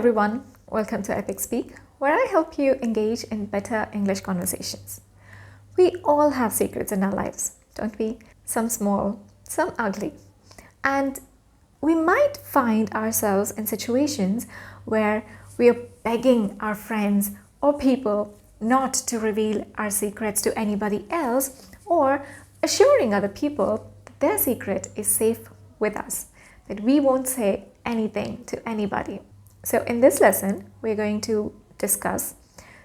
everyone, welcome to epicspeak, where I help you engage in better English conversations. We all have secrets in our lives, don't we? Some small, some ugly. And we might find ourselves in situations where we are begging our friends or people not to reveal our secrets to anybody else, or assuring other people that their secret is safe with us, that we won't say anything to anybody. So in this lesson, we're going to discuss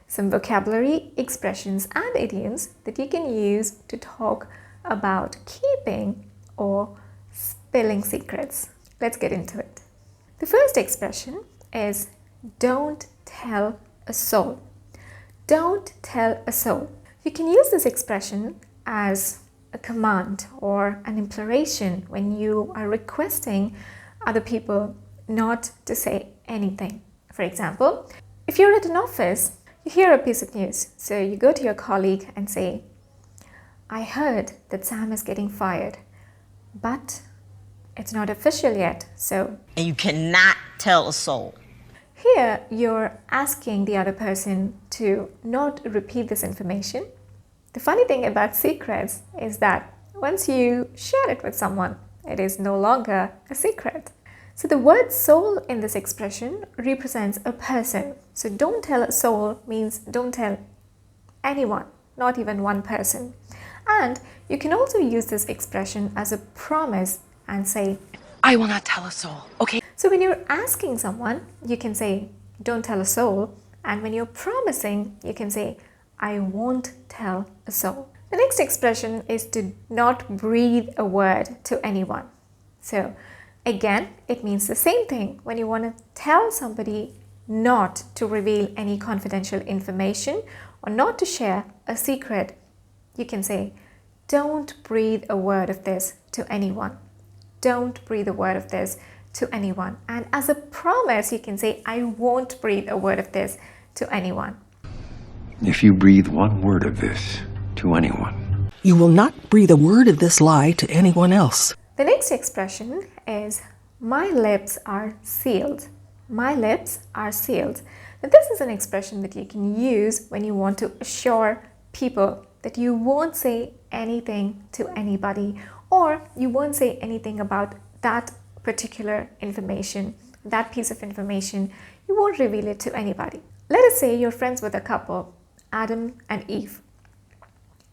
some vocabulary, expressions and idioms that you can use to talk about keeping or spilling secrets. Let's get into it. The first expression is don't tell a soul. Don't tell a soul. You can use this expression as a command or an imploration when you are requesting other people not to say anything. For example, if you're at an office, you hear a piece of news. So you go to your colleague and say, I heard that Sam is getting fired, but it's not official yet, so... And you cannot tell a soul. Here, you're asking the other person to not repeat this information. The funny thing about secrets is that once you share it with someone, it is no longer a secret. So the word soul in this expression represents a person. So don't tell a soul means don't tell anyone, not even one person. And you can also use this expression as a promise and say, I will not tell a soul, okay? So when you're asking someone, you can say, don't tell a soul. And when you're promising, you can say, I won't tell a soul. The next expression is to not breathe a word to anyone. So again, it means the same thing. When you want to tell somebody not to reveal any confidential information or not to share a secret, you can say, don't breathe a word of this to anyone. Don't breathe a word of this to anyone. And as a promise, you can say, I won't breathe a word of this to anyone. If you breathe one word of this to anyone, You will not breathe a word of this lie to anyone else. The next expression is, my lips are sealed. My lips are sealed. Now, this is an expression that you can use when you want to assure people that you won't say anything to anybody, or you won't say anything about that particular information, that piece of information. You won't reveal it to anybody. Let us say you're friends with a couple, Adam and Eve,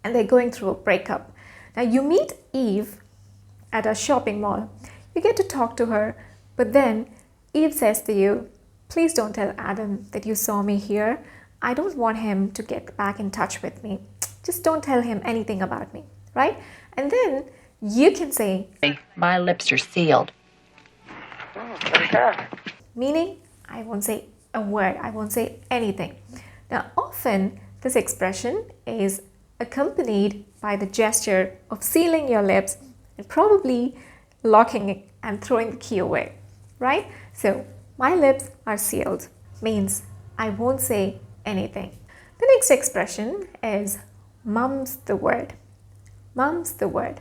and they're going through a breakup. Now you meet Eve at a shopping mall. You get to talk to her, but then Eve says to you, please don't tell Adam that you saw me here. I don't want him to get back in touch with me. Just don't tell him anything about me, right? And then you can say, my lips are sealed. meaning I won't say a word, I won't say anything. Now, often this expression is accompanied by the gesture of sealing your lips and probably locking it and throwing the key away, right? So, my lips are sealed means I won't say anything. The next expression is mum's the word. Mum's the word.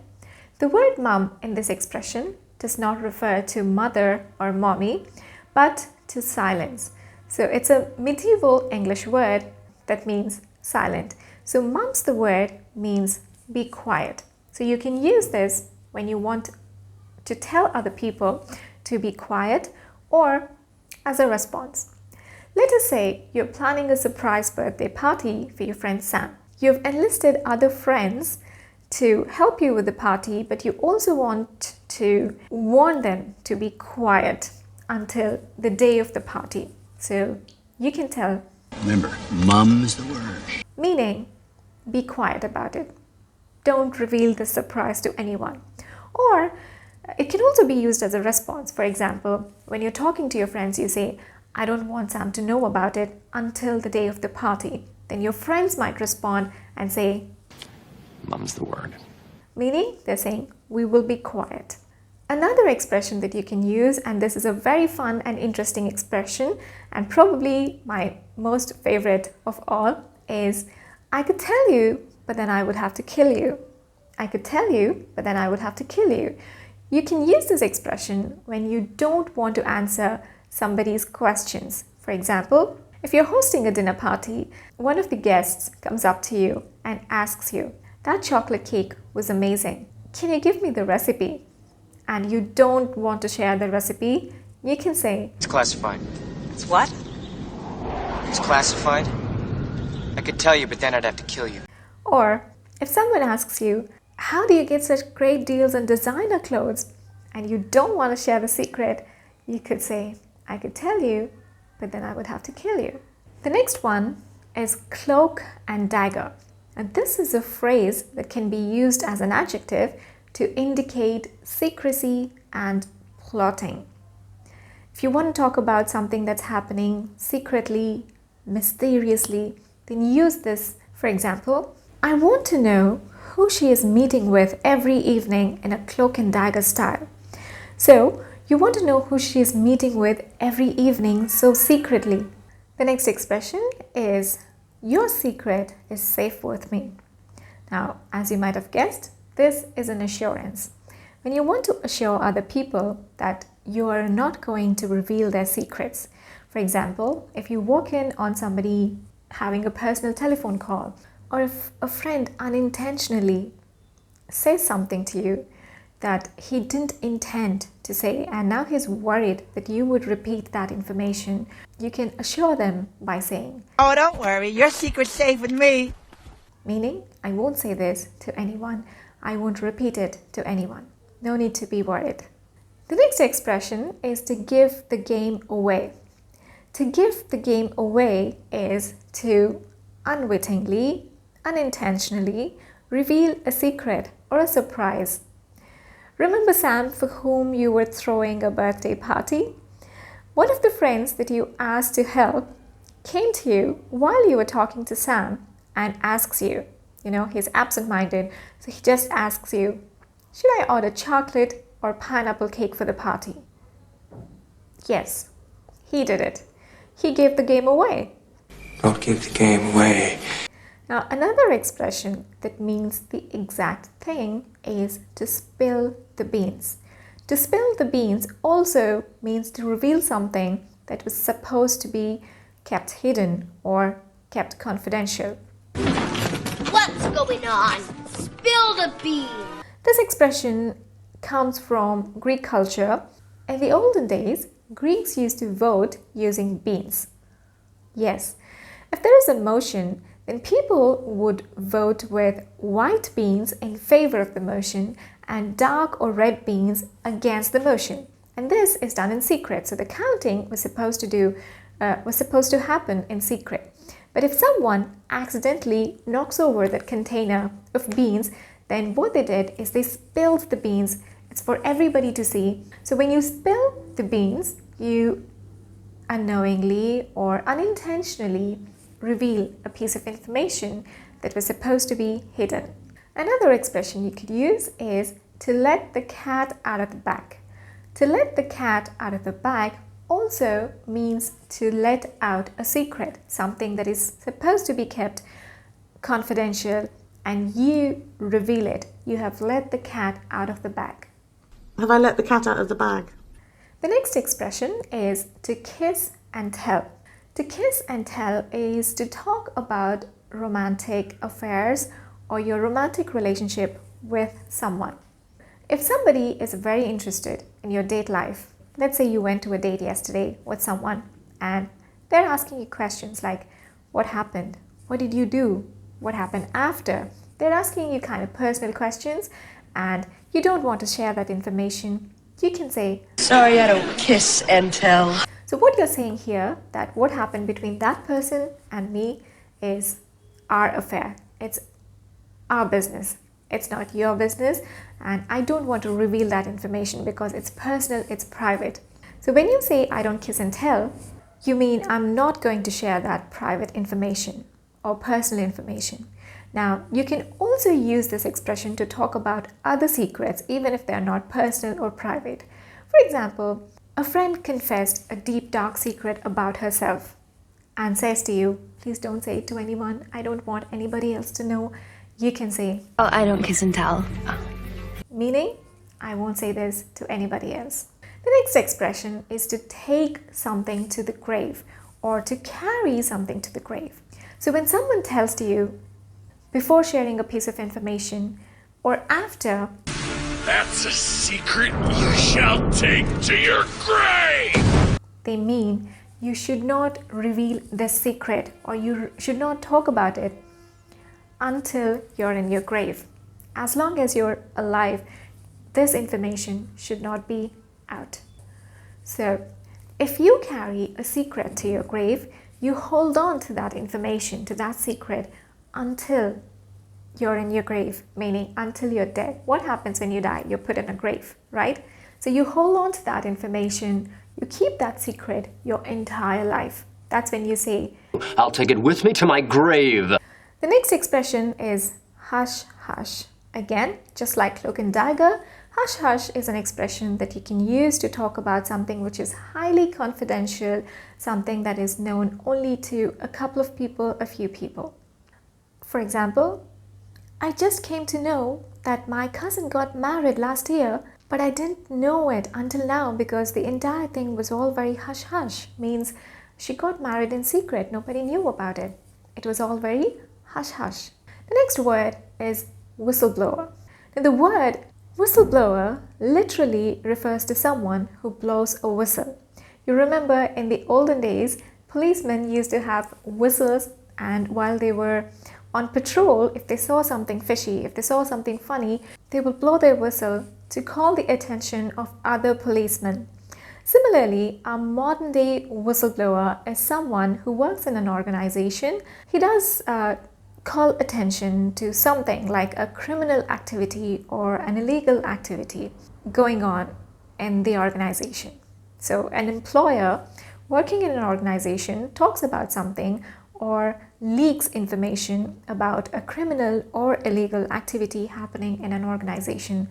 The word mum in this expression does not refer to mother or mommy, but to silence. So it's a medieval English word that means silent. So mum's the word means be quiet. So you can use this when you want to tell other people to be quiet or as a response. Let us say you're planning a surprise birthday party for your friend Sam. You've enlisted other friends to help you with the party, but you also want to warn them to be quiet until the day of the party. So you can tell, remember, mum's the word. Meaning, be quiet about it. Don't reveal the surprise to anyone. Or it can also be used as a response. For example, when you're talking to your friends, you say, I don't want Sam to know about it until the day of the party. Then your friends might respond and say, Mum's the word. Meaning, they're saying, we will be quiet. Another expression that you can use, and this is a very fun and interesting expression, and probably my most favorite of all, is I could tell you, but then I would have to kill you. I could tell you, but then I would have to kill you. You can use this expression when you don't want to answer somebody's questions. For For example, if you're hosting a dinner party, one of the guests comes up to you and asks you, "That chocolate cake was amazing. Can you give me the recipe?" And you don't want to share the recipe, you can say, It's classified. It's what? It's classified. I could tell you, but then I'd have to kill you. or if someone asks you, "How do you get such great deals on designer clothes?" and you don't want to share the secret, you could say, "I could tell you, but then I would have to kill you." The next one is cloak and dagger. And this is a phrase that can be used as an adjective to indicate secrecy and plotting. If you want to talk about something that's happening secretly, mysteriously, then use this. For example, "I want to know who she is meeting with every evening in a cloak and dagger style." So, you want to know who she is meeting with every evening so secretly. The next expression is, "Your secret is safe with me." Now, as you might have guessed, this is an assurance. When you want to assure other people that you are not going to reveal their secrets. For example, if you walk in on somebody having a personal telephone call, or if a friend unintentionally says something to you that he didn't intend to say, and now he's worried that you would repeat that information, you can assure them by saying, "Oh, don't worry, your secret's safe with me." Meaning, I won't say this to anyone, I won't repeat it to anyone. No need to be worried. The next expression is to give the game away. To give the game away is to unwittingly, unintentionally reveal a secret or a surprise. Remember Sam, for whom you were throwing a birthday party? One of the friends that you asked to help came to you while you were talking to Sam and asks you, he's absent-minded, so he just asks you, "Should I order chocolate or pineapple cake for the party?" Yes, he did it. He gave the game away. Don't give the game away. Now, another expression that means the exact thing is to spill the beans. To spill the beans also means to reveal something that was supposed to be kept hidden or kept confidential. What's going on? Spill the beans! This expression comes from Greek culture. In the olden days, Greeks used to vote using beans. Yes, if there is a motion, then people would vote with white beans in favor of the motion and dark or red beans against the motion. And this is done in secret, so the counting was supposed to happen in secret. But if someone accidentally knocks over that container of beans, then what they did is they spilled the beans. It's for everybody to see. So when you spill the beans, you unknowingly or unintentionally reveal a piece of information that was supposed to be hidden. Another expression you could use is to let the cat out of the bag. To let the cat out of the bag also means to let out a secret, something that is supposed to be kept confidential, and you reveal it. You have let the cat out of the bag. Have I let the cat out of the bag? The next expression is to kiss and tell. To kiss and tell is to talk about romantic affairs or your romantic relationship with someone. If somebody is very interested in your date life, let's say you went to a date yesterday with someone and they're asking you questions like, what happened? What did you do? What happened after? They're asking you kind of personal questions and you don't want to share that information. You can say, Sorry, I don't kiss and tell. so what you're saying here, that what happened between that person and me is our affair. It's our business. It's not your business, and I don't want to reveal that information because it's personal, it's private. So when you say I don't kiss and tell, you mean I'm not going to share that private information or personal information. Now, you can also use this expression to talk about other secrets, even if they're not personal or private. For example, a friend confessed a deep, dark secret about herself and says to you, please don't say it to anyone. I don't want anybody else to know. You can say, oh, I don't kiss and tell. Meaning, I won't say this to anybody else. The next expression is to take something to the grave or to carry something to the grave. So when someone tells to you before sharing a piece of information or after, "That's a secret you shall take to your grave," they mean you should not reveal the secret or you should not talk about it until you're in your grave. As long as you're alive, this information should not be out. So, if you carry a secret to your grave, you hold on to that information, to that secret, until you're in your grave, meaning until you're dead. What happens when you die? You're put in a grave, right? So you hold on to that information, you keep that secret your entire life. That's when you say, "I'll take it with me to my grave." The next expression is hush hush. Again, just like cloak and dagger, hush hush is an expression that you can use to talk about something which is highly confidential, something that is known only to a couple of people, a few people. For example, I just came to know that my cousin got married last year, but I didn't know it until now because the entire thing was all very hush hush. Means she got married in secret, nobody knew about it. It was all very hush hush. The next word is whistleblower. Now the word whistleblower literally refers to someone who blows a whistle. You remember in the olden days, policemen used to have whistles, and while they were on patrol, if they saw something fishy, if they saw something funny, they would blow their whistle to call the attention of other policemen. Similarly, a modern day whistleblower is someone who works in an organization. He does call attention to something like a criminal activity or an illegal activity going on in the organization. So an employer working in an organization talks about something or leaks information about a criminal or illegal activity happening in an organization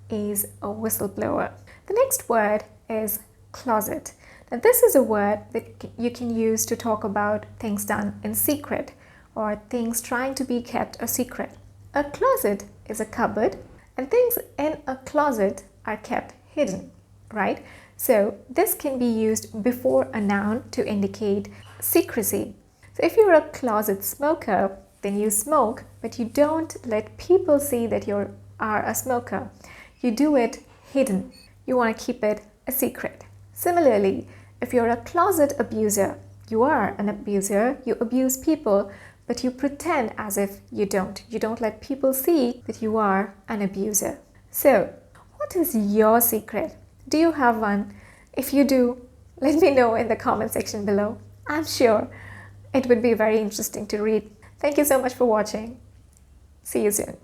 is a whistleblower. The next word is closet. Now this is a word that you can use to talk about things done in secret or things trying to be kept a secret. A closet is a cupboard and things in a closet are kept hidden, right? So this can be used before a noun to indicate secrecy. So if you're a closet smoker, then you smoke, but you don't let people see that you are a smoker. You do it hidden. You want to keep it a secret. Similarly, if you're a closet abuser, you are an abuser, you abuse people, but you pretend as if you don't. You don't let people see that you are an abuser. So, what is your secret? Do you have one? If you do, let me know in the comment section below. I'm sure it would be very interesting to read. Thank you so much for watching. See you soon.